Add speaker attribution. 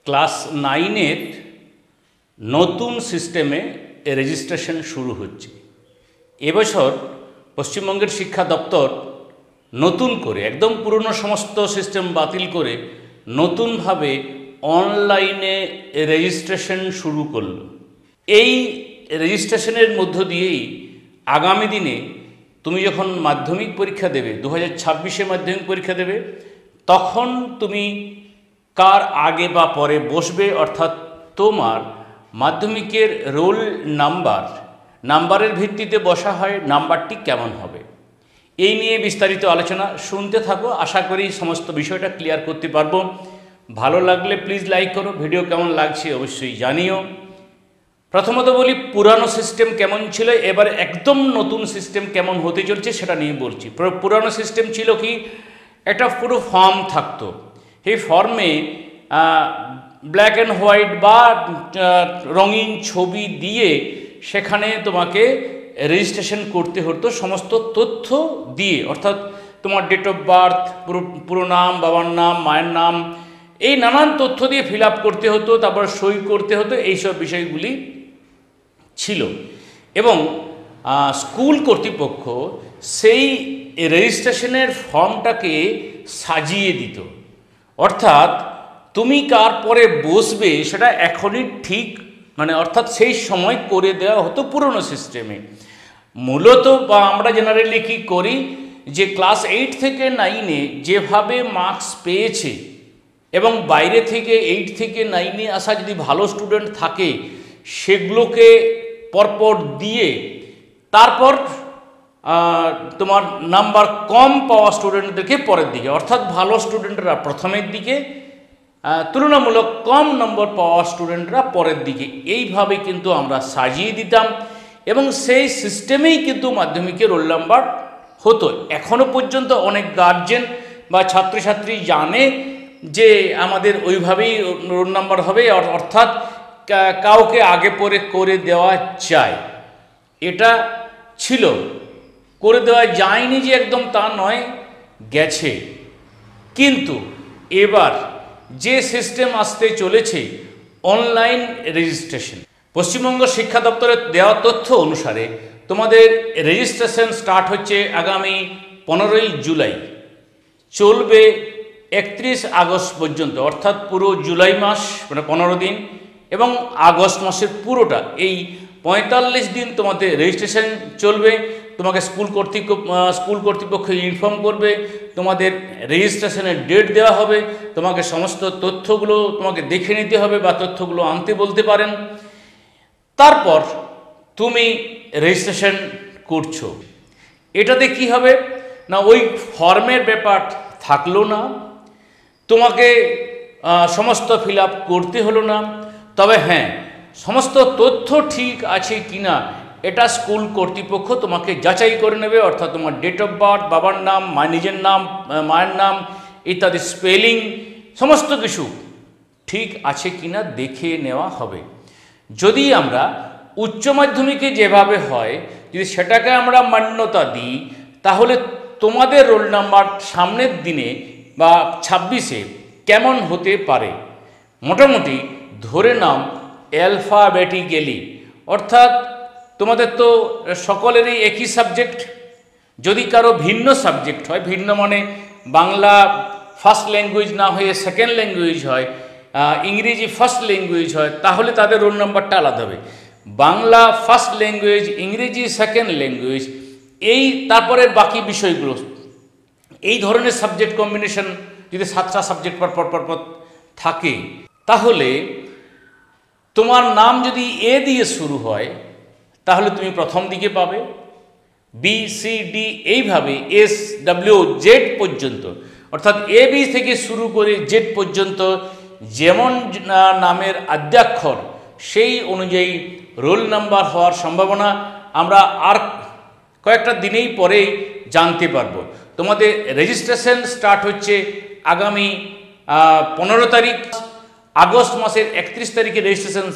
Speaker 1: Class 9-এর নতুন সিস্টেমে registration শুরু হচ্ছে। এবছর পশ্চিমবঙ্গের শিক্ষা দপ্তর নতুন করে একদম পুরনো সমস্ত সিস্টেম বাতিল করে নতুনভাবে অনলাইনে রেজিস্ট্রেশন শুরু করল। এই রেজিস্ট্রেশনের মধ্য দিয়েই আগামী দিনে তুমি যখন মাধ্যমিক পরীক্ষা দেবে, 2026-এ মাধ্যমিক পরীক্ষা দেবে, তখন তুমি কার আগে বা পরে বসবে, অর্থাৎ তোমার মাধ্যমিকের রোল নাম্বারের ভিত্তিতে বসা হয়, নাম্বারটি কেমন হবে, এই নিয়ে বিস্তারিত আলোচনা শুনতে থাকো। আশা করি সমস্ত বিষয়টা ক্লিয়ার করতে পারবো। ভালো লাগলে প্লিজ লাইক করো, ভিডিও কেমন লাগছে অবশ্যই জানিও। প্রথমত বলি পুরানো সিস্টেম কেমন ছিল, এবার একদম নতুন সিস্টেম কেমন হতে চলছে সেটা নিয়ে বলছি। পুরানো সিস্টেম ছিল কি, একটা পুরো ফর্ম থাকতো, এই ফর্মে ব্ল্যাক অ্যান্ড হোয়াইট বা রঙিন ছবি দিয়ে সেখানে তোমাকে রেজিস্ট্রেশন করতে হতো সমস্ত তথ্য দিয়ে, অর্থাৎ তোমার ডেট অফ বার্থ, পুরো নাম, বাবার নাম, মায়ের নাম, এই নানান তথ্য দিয়ে ফিল আপ করতে হতো, তারপর সই করতে হতো, এইসব বিষয়গুলি ছিল। এবং স্কুল কর্তৃপক্ষ সেই রেজিস্ট্রেশনের ফর্মটাকে সাজিয়ে দিত, অর্থাৎ তুমি কার পরে বসবে সেটা এখনই ঠিক, অর্থাৎ সেই সময় করে দেওয়া হতো পুরনো সিস্টেমে। মূলত বা আমরা জেনারেলি কী করি, যে ক্লাস 8 থেকে 9-এ যেভাবে মার্কস পেয়েছে এবং বাইরে থেকে 8 থেকে 9-এ আসা যদি ভালো স্টুডেন্ট থাকে সেগুলোকে পরপর দিয়ে তারপর তোমার নাম্বার কম পাওয়া স্টুডেন্টদেরকে পরের দিকে, অর্থাৎ ভালো স্টুডেন্টরা প্রথমের দিকে, তুলনামূলক কম নম্বর পাওয়া স্টুডেন্টরা পরের দিকে, এইভাবে কিন্তু আমরা সাজিয়ে দিতাম এবং সেই সিস্টেমেই কিন্তু মাধ্যমিকের রোল নাম্বার হতো। এখনও পর্যন্ত অনেক গার্জেন বা ছাত্রছাত্রী জানে যে আমাদের ওইভাবেই রোল নাম্বার হবে, অর্থাৎ কাউকে আগে পরে করে দেওয়া যায়। এটা ছিল, করে দেওয়া যায়নি যে একদম তা নয়, গেছে। কিন্তু এবার যে সিস্টেম আসতে চলেছে অনলাইন রেজিস্ট্রেশন, পশ্চিমবঙ্গ শিক্ষা দপ্তরের দেওয়া তথ্য অনুসারে তোমাদের রেজিস্ট্রেশন স্টার্ট হচ্ছে আগামী 15ই জুলাই, চলবে 31 আগস্ট পর্যন্ত, অর্থাৎ পুরো জুলাই মাস 15 দিন এবং আগস্ট মাসের পুরোটা, এই 45 দিন তোমাদের রেজিস্ট্রেশন চলবে। তোমাকে স্কুল কর্তৃপক্ষ ইনফর্ম করবে, তোমাদের রেজিস্ট্রেশনের ডেট দেওয়া হবে, তোমাকে সমস্ত তথ্যগুলো তোমাকে দেখে নিতে হবে বা তথ্যগুলো আনতে বলতে পারেন। তারপর তুমি রেজিস্ট্রেশন করছো। এটাতে কি হবে না, ওই ফর্মের ব্যাপার থাকলো না, তোমাকে সমস্ত ফিল আপ করতে হলো না। তবে হ্যাঁ, সমস্ত তথ্য ঠিক আছে কিনা এটা স্কুল কর্তৃপক্ষ তোমাকে যাচাই করে নেবে, অর্থাৎ তোমার ডেট অফ বার্থ, বাবার নাম, নিজের নাম, মায়ের নাম ইত্যাদি, স্পেলিং, সমস্ত কিছু ঠিক আছে কিনা দেখে নেওয়া হবে। যদি আমরা উচ্চ মাধ্যমিকে যেভাবে হয়, যদি সেটাকে আমরা মান্যতা দিই, তাহলে তোমাদের রোল নাম্বার সামনের দিনে বা 26-এ কেমন হতে পারে, মোটামুটি ধরে নাও অ্যালফাবেটিক্যালি, অর্থাৎ তোমাদের তো সকলেরই একই সাবজেক্ট। যদি কারো ভিন্ন সাবজেক্ট হয়, ভিন্ন মানে বাংলা ফার্স্ট ল্যাঙ্গুয়েজ না হয়ে সেকেন্ড ল্যাঙ্গুয়েজ হয়, ইংরেজি ফার্স্ট ল্যাঙ্গুয়েজ হয়, তাহলে তাদের রোল নাম্বারটা আলাদা হবে। বাংলা ফার্স্ট ল্যাঙ্গুয়েজ, ইংরেজি সেকেন্ড ল্যাঙ্গুয়েজ, এই তারপরের বাকি বিষয়গুলো, এই ধরনের সাবজেক্ট কম্বিনেশন যদি 7টা সাবজেক্ট পর থাকে, তাহলে তোমার নাম যদি এ দিয়ে শুরু হয় তাহলে তুমি প্রথম দিকে পাবে, বি, সি, ডি, এইভাবে এস, ডাব্লিউ, জেড পর্যন্ত, অর্থাৎ এ বি থেকে শুরু করে জেড পর্যন্ত যেমন নামের আদ্যাক্ষর সেই অনুযায়ী রোল নাম্বার হওয়ার সম্ভাবনা আমরা আর কয়েকটা দিনেই পরেই জানতে পারবো। তোমাদের রেজিস্ট্রেশন স্টার্ট হচ্ছে আগামী 15 তারিখ, আগস্ট মাসের 31 তারিখে রেজিস্ট্রেশন